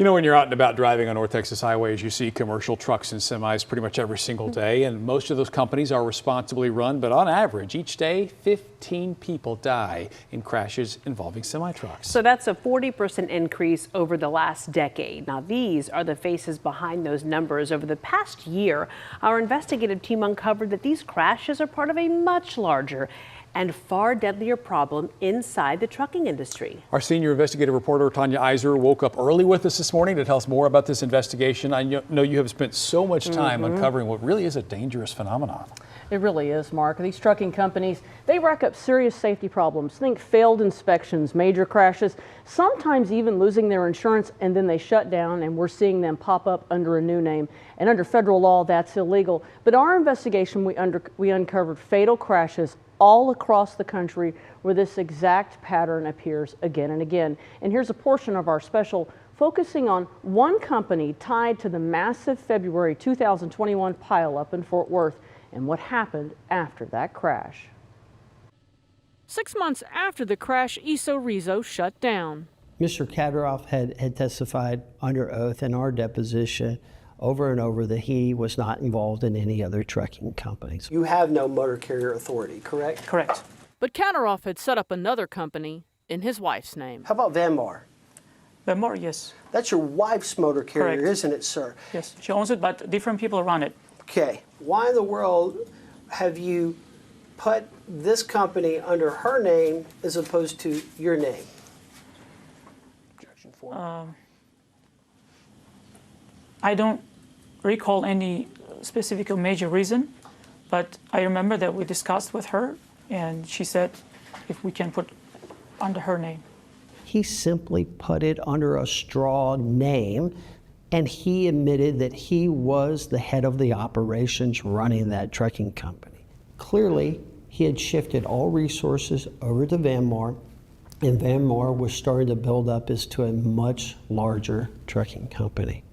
You know, when you're out and about driving on North Texas highways, you see commercial trucks and semis pretty much every single day, and most of those companies are responsibly run, but on average, each day, 15 people die in crashes involving semi-trucks. So that's a 40% increase over the last decade. Now, these are the faces behind those numbers. Over the past year, our investigative team uncovered that these crashes are part of a much larger and far deadlier problem inside the trucking industry. Our senior investigative reporter, Tanya Iser, woke up early with us this morning to tell us more about this investigation. I know you have spent so much time uncovering what really is a dangerous phenomenon. It really is, Mark. These trucking companies, they rack up serious safety problems. Think failed inspections, major crashes, sometimes even losing their insurance, and then they shut down, and we're seeing them pop up under a new name. And under federal law, that's illegal. But our investigation, we uncovered fatal crashes all across the country where this exact pattern appears again and again. And here's a portion of our special focusing on one company tied to the massive February 2021 pileup in Fort Worth and what happened after that crash. 6 months after the crash, Iso Rizzo shut down. Mr. Kadaroff had testified under oath in our deposition over and over that he was not involved in any other trucking companies. You have no motor carrier authority, correct? Correct. But Kadaroff had set up another company in his wife's name. How about Vanmar? Vanmar, yes. That's your wife's motor carrier, Correct. isn't it, sir? Yes, she owns it, but different people run it. Okay. Why in the world have you put this company under her name as opposed to your name? Objection 4. I don't recall any specific or major reason, but I remember that we discussed with her, and she said if we can put under her name. He simply put it under a straw name, and he admitted that he was the head of the operations running that trucking company. Clearly, he had shifted all resources over to Vanmar, and Vanmar was starting to build up into a much larger trucking company.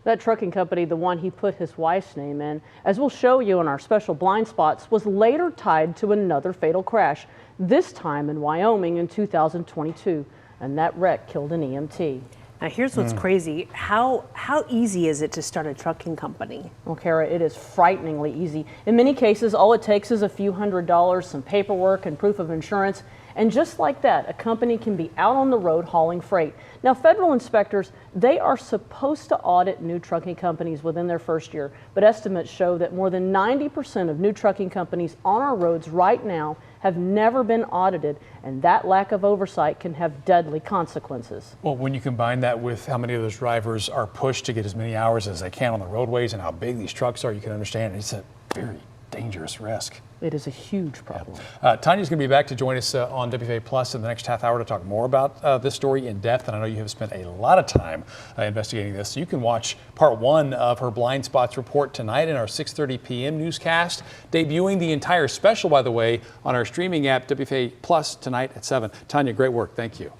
That trucking company, the one he put his wife's name in, as we'll show you in our special blind spots, was later tied to another fatal crash, this time in Wyoming in 2022, and that wreck killed an EMT. Now here's what's crazy. How easy is it to start a trucking company? Well, Kara, it is frighteningly easy. In many cases, all it takes is a few $100s, some paperwork, and proof of insurance. And just like that, a company can be out on the road hauling freight. Now, federal inspectors, they are supposed to audit new trucking companies within their first year, but estimates show that more than 90% of new trucking companies on our roads right now have never been audited, and that lack of oversight can have deadly consequences. Well, when you combine that with how many of those drivers are pushed to get as many hours as they can on the roadways and how big these trucks are, you can understand it's a very dangerous risk. It is a huge problem. Tanya's going to be back to join us on WFAA Plus in the next half hour to talk more about this story in depth. And I know you have spent a lot of time investigating this. So you can watch part one of her blind spots report tonight in our 6:30 p.m. newscast, debuting the entire special, by the way, on our streaming app WFAA Plus tonight at 7. Tanya, great work. Thank you.